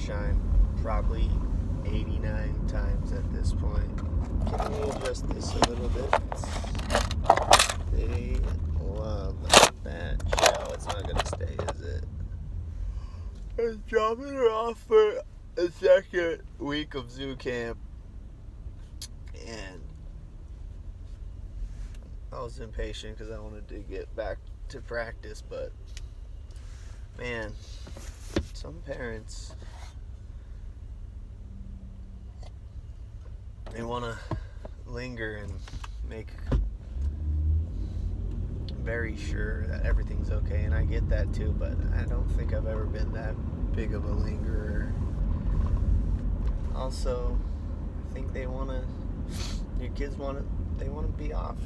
sunshine probably 89 times at this point. Can we adjust this a little bit? They love that show. It's not gonna stay, is it? I was dropping her off for a second week of zoo camp, and I was impatient because I wanted to get back to practice, but man, some parents, they want to linger and make very sure that everything's okay, and I get that too, but I don't think I've ever been that big of a lingerer. Also, I think they want to, your kids want to, they want to be off.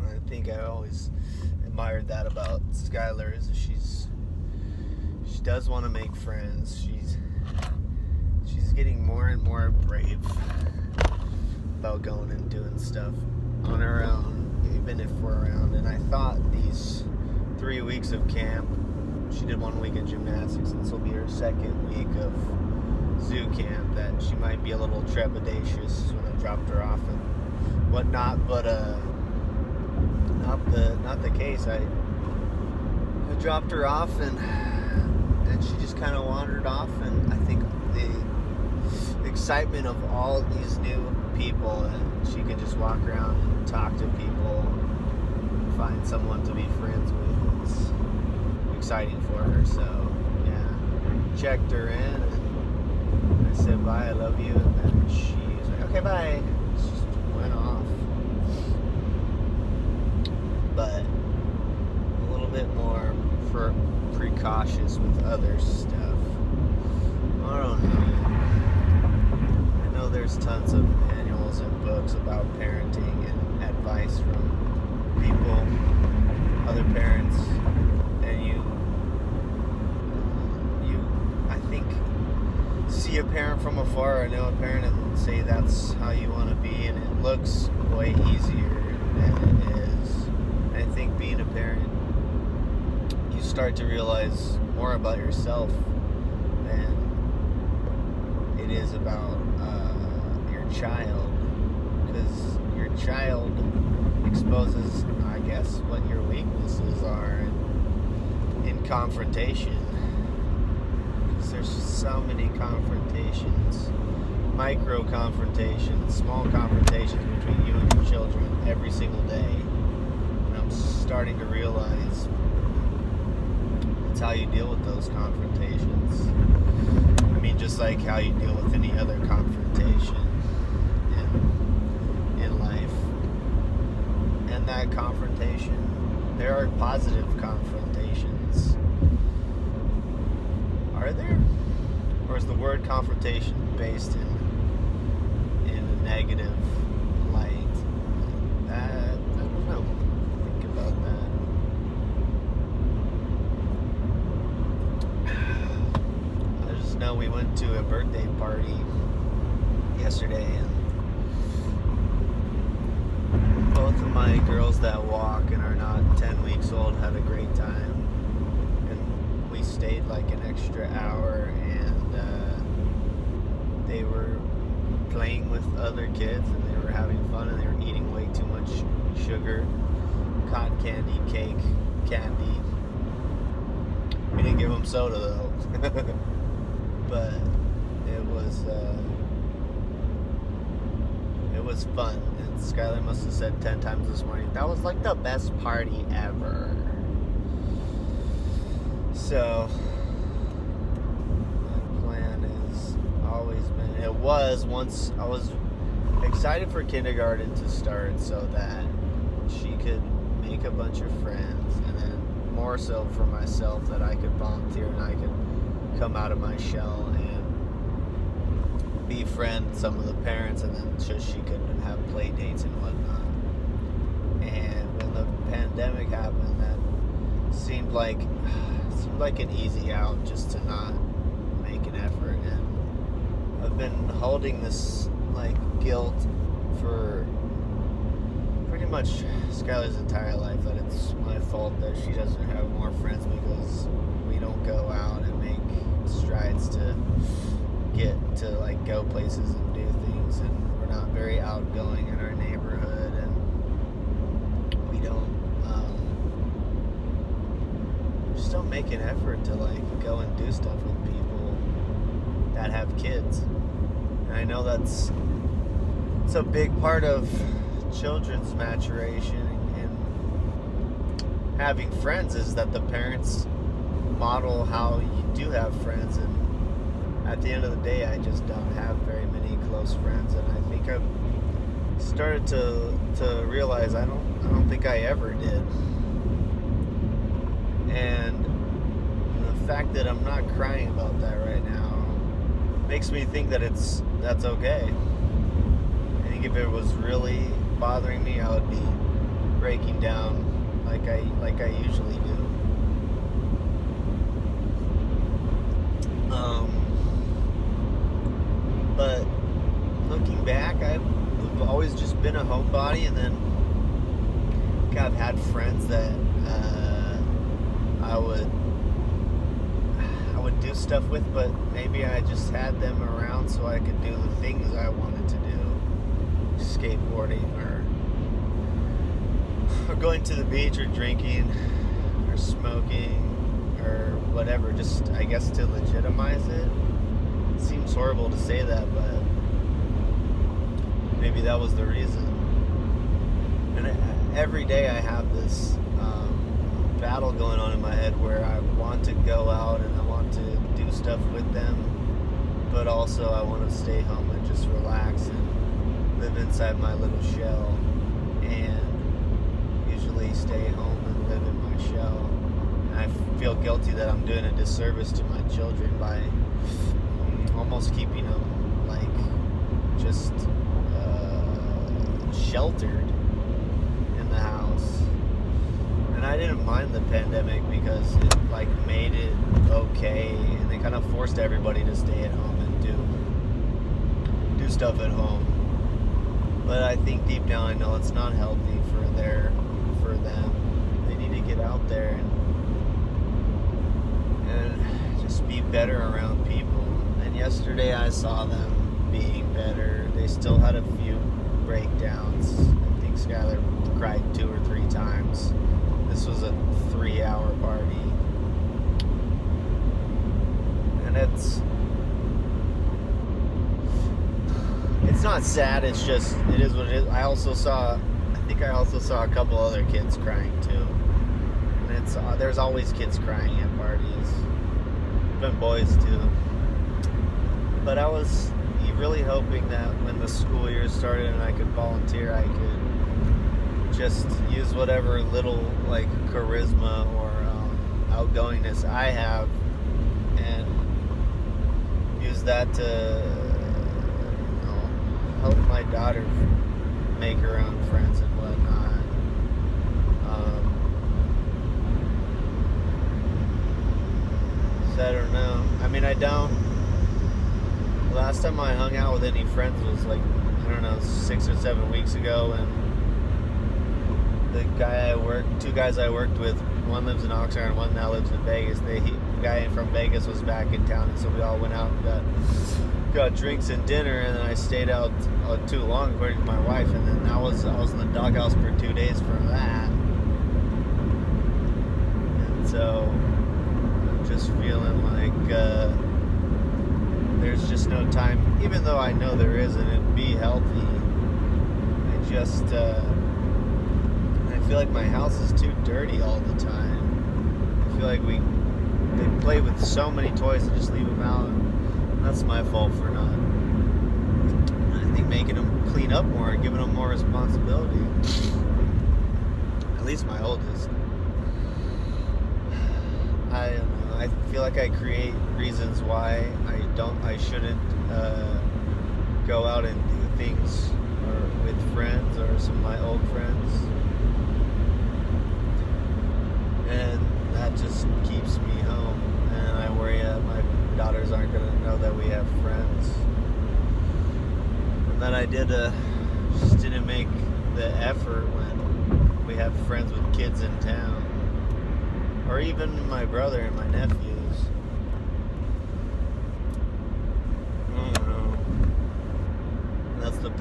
I think I always admired that about Skylar, is she does want to make friends. She's getting more and more brave about going and doing stuff on her own, even if we're around. And I thought these 3 weeks of camp, she did 1 week of gymnastics, and this will be her second week of zoo camp, that she might be a little trepidatious when I dropped her off and whatnot, but not the case. I dropped her off and she just kind of wandered off, and I think the excitement of all of these new people, and she can just walk around and talk to people, find someone to be friends with, it's exciting for her. So yeah, checked her in and I said bye, I love you, and then she's like, okay, bye. She just went off. But a little bit more precautious with other stuff. I don't know. I know there's tons of manuals and books about parenting and advice from people, other parents, and you I think, see a parent from afar, or know a parent, and say that's how you want to be, and it looks way easier than it is. I think being a parent, you start to realize more about yourself than it is about your child, because your child exposes, I guess, what your weaknesses are in confrontation. Because there's so many confrontations, micro confrontations, small confrontations between you and your children every single day. I'm starting to realize it's how you deal with those confrontations. I mean, just like how you deal with any other confrontation in life. And that confrontation, there are positive confrontations. Are there? Or is the word confrontation based in a negative light? I don't know. About that. I just know we went to a birthday party yesterday, and both of my girls that walk and are not 10 weeks old had a great time, and we stayed like an extra hour, and they were playing with other kids, and they were having fun, and they were eating way too much sugar, cotton candy, cake, candy. We didn't give them soda though. But it was fun. And Skylar must have said 10 times this morning, that was like the best party ever. So my plan has always been, it was, once I was excited for kindergarten to start so that she could make a bunch of friends, and then more so for myself, that I could volunteer and I could come out of my shell and befriend some of the parents, and then just she could have play dates and whatnot. And when the pandemic happened, that seemed like an easy out, just to not make an effort. And I've been holding this like guilt for pretty much Skylar's entire life, that it's my fault that she doesn't have more friends because we don't go out and make strides to get to like go places and do things, and we're not very outgoing in our neighborhood, and we just don't make an effort to like go and do stuff with people that have kids. And I know it's a big part of children's maturation and having friends, is that the parents model how you do have friends. And at the end of the day, I just don't have very many close friends, and I think I've started to realize I don't think I ever did. And the fact that I'm not crying about that right now makes me think that that's okay. I think if it was really bothering me, I would be breaking down like I usually do. But looking back, I've always just been a homebody, and then I've had friends that I would do stuff with, but maybe I just had them around so I could do the things I wanted to do, skateboarding or going to the beach or drinking or smoking or whatever, just I guess to legitimize it. It seems horrible to say that, but maybe that was the reason. And every day I have this battle going on in my head where I want to go out and I want to do stuff with them, but also I want to stay home and just relax and live inside my little shell, and usually stay home and live in my shell. And I feel guilty that I'm doing a disservice to my children by almost keeping them like just sheltered in the house. And I didn't mind the pandemic because it like made it okay, and they kind of forced everybody to stay at home and do stuff at home. But I think deep down I know it's not healthy for them. They need to get out there and just be better around people. And yesterday I saw them being better. They still had a few breakdowns. I think Skylar cried 2 or 3 times. This was a 3-hour party. And it's not sad, it's just, it is what it is. I think I also saw a couple other kids crying too. And there's always kids crying at parties. Been boys too. But I was really hoping that when the school year started and I could volunteer, I could just use whatever little like charisma or outgoingness I have and use that to help my daughter make her own friends and whatnot. So I don't know. I mean, last time I hung out with any friends was like, I don't know, 6 or 7 weeks ago, and the two guys I worked with, one lives in Oxnard and one now lives in Vegas. The guy from Vegas was back in town, and so we all went out and got drinks and dinner, and then I stayed out too long, according to my wife, and then I was in the doghouse for 2 days for that. And so I'm just feeling like there's just no time, even though I know there is, and it'd be healthy. I feel like my house is too dirty all the time. I feel like they play with so many toys and just leave them out. And that's my fault for not, I think, making them clean up more and giving them more responsibility. At least my oldest. I don't know. I feel like I create reasons why I shouldn't go out and do things with friends or some of my old friends. And that just keeps me home. And I worry that my daughters aren't going to know that we have friends. And then I just didn't make the effort when we have friends with kids in town. Or even my brother and my nephews.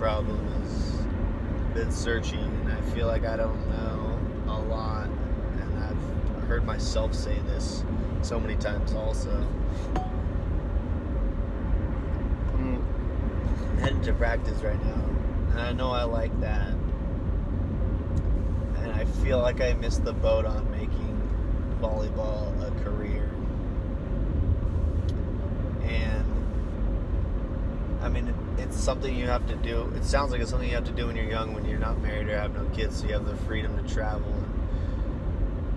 problem is been searching, and I feel like I don't know a lot, and I've heard myself say this so many times also. I'm heading to practice right now, and I know I like that, and I feel like I missed the boat on making volleyball a career. And I mean, it's something you have to do. It sounds like it's something you have to do when you're young, when you're not married or have no kids, so you have the freedom to travel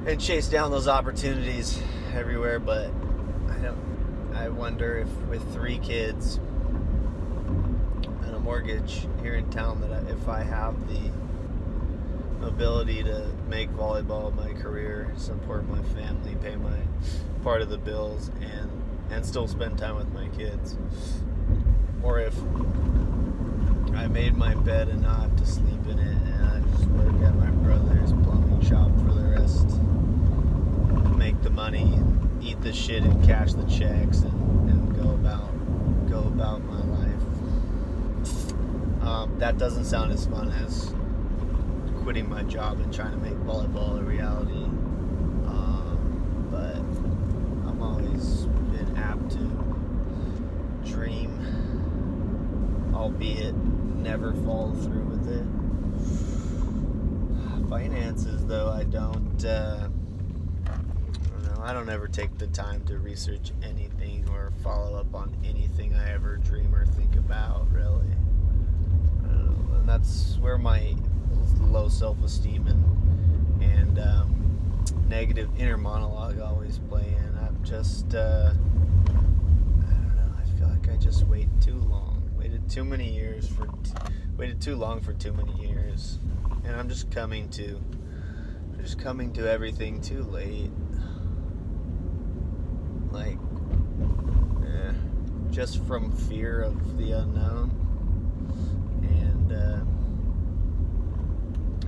and chase down those opportunities everywhere. But I wonder if with 3 kids and a mortgage here in town, if I have the ability to make volleyball my career, support my family, pay my part of the bills, and still spend time with my kids. Or if I made my bed and not have to sleep in it, and I just work at my brother's plumbing shop for the rest, make the money, and eat the shit and cash the checks, and go about my life. That doesn't sound as fun as quitting my job and trying to make volleyball a reality. But I'm always been apt to dream, albeit never follow through with it. Finances, though, I don't know. I don't ever take the time to research anything or follow up on anything I ever dream or think about, really. I don't know. And that's where my low self-esteem and negative inner monologue always play in. I'm just, I don't know. I feel like I just wait too long. Waited too long for too many years, and I'm just coming to everything too late. Like, just from fear of the unknown, and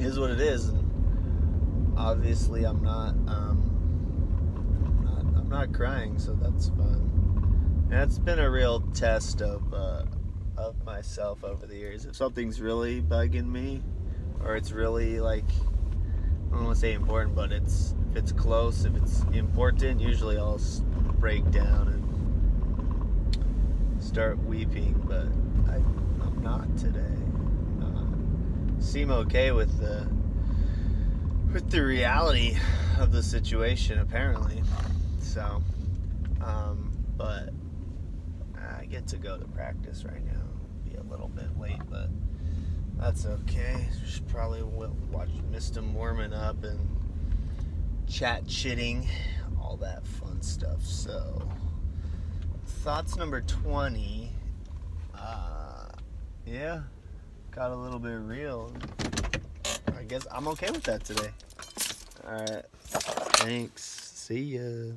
it is what it is. And obviously, I'm not crying, so that's fun. And it's been a real test of myself over the years. If something's really bugging me, or it's really, like, I don't want to say important, but if it's close, if it's important, usually I'll break down and start weeping. But I'm not today. Seem okay with the reality of the situation, apparently. So, but I get to go to practice right now. Be a little bit late, but that's okay. Should probably watch Mistum warming up and chitting, all that fun stuff. So, thoughts number 20. Yeah, got a little bit real. I guess I'm okay with that today. Alright, thanks. See ya.